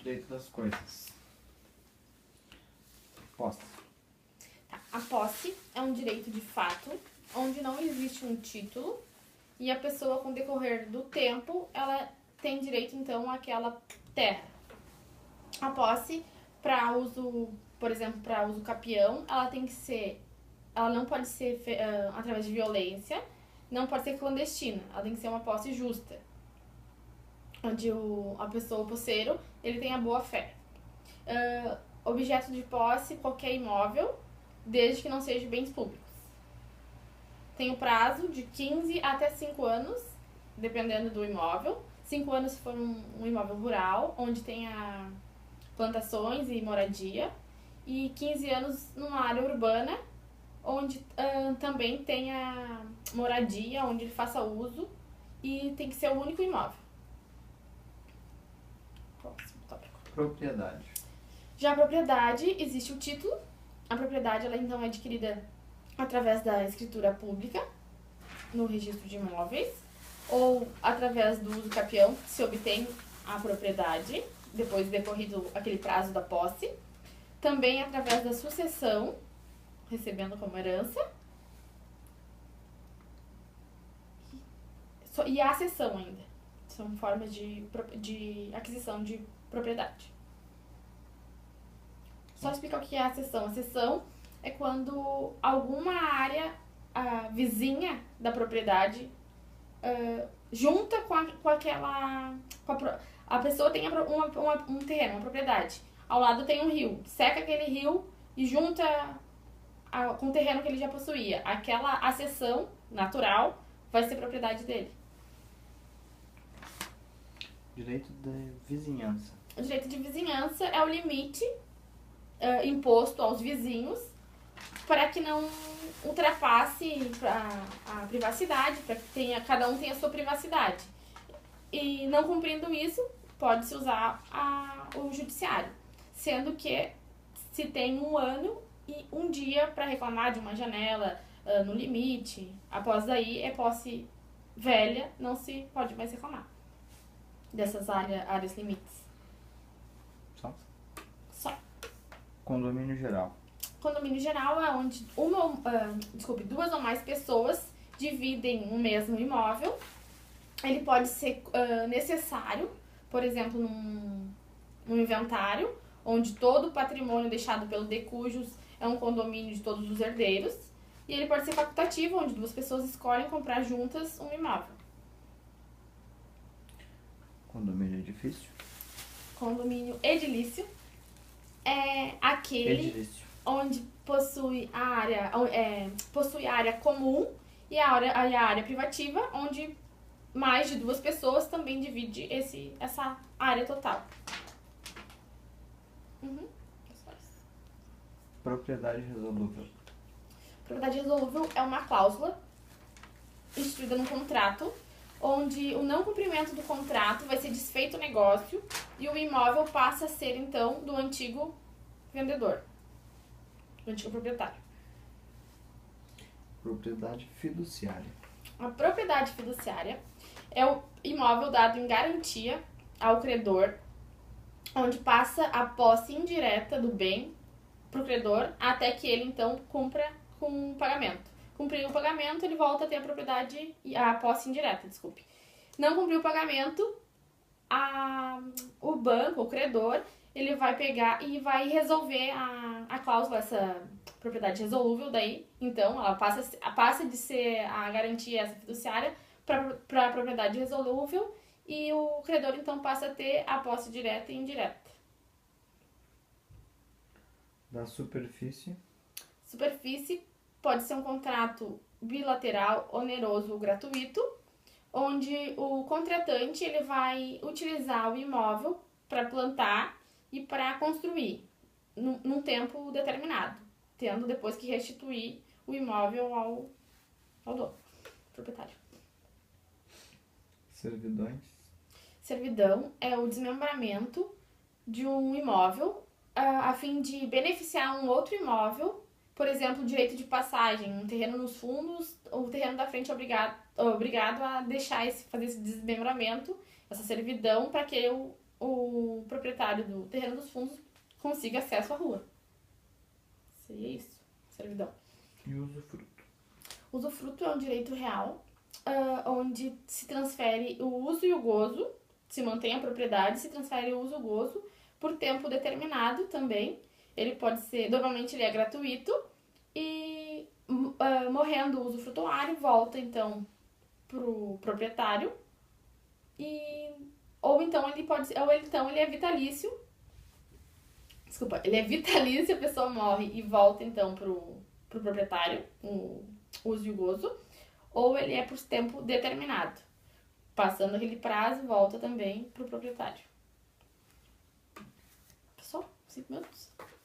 Direito das coisas. Posse. Tá. A posse é um direito de fato, onde não existe um título, e a pessoa, com o decorrer do tempo, ela tem direito, então, àquela terra. A posse, para uso, por exemplo, para uso capião, ela não pode ser através de violência, não pode ser clandestina, ela tem que ser uma posse justa, onde a pessoa, o posseiro, ele tem a boa fé. Objeto de posse, qualquer imóvel, desde que não seja bens públicos. Tem o prazo de 15 até 5 anos, dependendo do imóvel. 5 anos se for um imóvel rural, onde tenha plantações e moradia. E 15 anos numa área urbana, onde também tenha moradia, onde ele faça uso. E tem que ser o único imóvel. Próximo tópico. Propriedade. Já a propriedade, existe o título. A propriedade, ela então é adquirida através da escritura pública, no registro de imóveis, ou através do uso capião, se obtém a propriedade, depois decorrido aquele prazo da posse. Também através da sucessão, recebendo como herança. E a cessão ainda. São formas de aquisição de propriedade. Só explicar o que é a cessão. A cessão é quando alguma área vizinha da propriedade junta com aquela... a pessoa tem um terreno, uma propriedade. Ao lado tem um rio. Seca aquele rio e junta com o terreno que ele já possuía. Aquela acessão natural vai ser propriedade dele. Direito de vizinhança. O direito de vizinhança é o limite imposto aos vizinhos para que não ultrapasse a privacidade, para que cada um tenha a sua privacidade. E não cumprindo isso, pode-se usar o judiciário, sendo que se tem 1 ano e 1 dia para reclamar de uma janela no limite. Após daí é posse velha, não se pode mais reclamar dessas áreas limites. Só. Condomínio geral. Condomínio geral é onde 2 ou mais pessoas dividem um mesmo imóvel. Ele pode ser necessário, por exemplo, num inventário, onde todo o patrimônio deixado pelo decujus é um condomínio de todos os herdeiros. E ele pode ser facultativo, onde 2 pessoas escolhem comprar juntas um imóvel. Condomínio edifício. Condomínio edilício é aquele Edilício. onde possui a área comum e a área privativa, onde mais de 2 pessoas também divide essa área total. Propriedade resolúvel. Propriedade resolúvel é uma cláusula instituída no contrato, onde o não cumprimento do contrato vai ser desfeito o negócio e o imóvel passa a ser, então, do antigo vendedor, do antigo proprietário. Propriedade fiduciária. A propriedade fiduciária é o imóvel dado em garantia ao credor, onde passa a posse indireta do bem para o credor até que ele, então, cumpra com o pagamento. Cumpriu o pagamento, ele volta a ter a posse indireta, desculpe. Não cumpriu o pagamento, o banco, o credor, ele vai pegar e vai resolver a cláusula, essa propriedade resolúvel daí. Então, ela passa de ser a garantia, essa fiduciária, para a propriedade resolúvel, e o credor, então, passa a ter a posse direta e indireta. Da superfície. Superfície pode ser um contrato bilateral, oneroso ou gratuito, onde o contratante ele vai utilizar o imóvel para plantar e para construir num tempo determinado, tendo depois que restituir o imóvel ao dono, proprietário. Servidões. Servidão é o desmembramento de um imóvel a fim de beneficiar um outro imóvel. Por exemplo, direito de passagem, um terreno nos fundos, o terreno da frente é obrigado a fazer esse desmembramento, essa servidão, para que o o proprietário do terreno dos fundos consiga acesso à rua. Seria isso, servidão. E usufruto. Usufruto é um direito real, onde se transfere o uso e o gozo, se mantém a propriedade, se transfere o uso e o gozo por tempo determinado também. Ele pode ser, normalmente ele é gratuito e morrendo o usufrutuário, volta então pro proprietário ou então ele é vitalício. Desculpa, ele é vitalício, a pessoa morre e volta então pro proprietário, o uso e o gozo, ou ele é por tempo determinado. Passando aquele prazo, volta também pro proprietário. Pessoal, 5 minutos.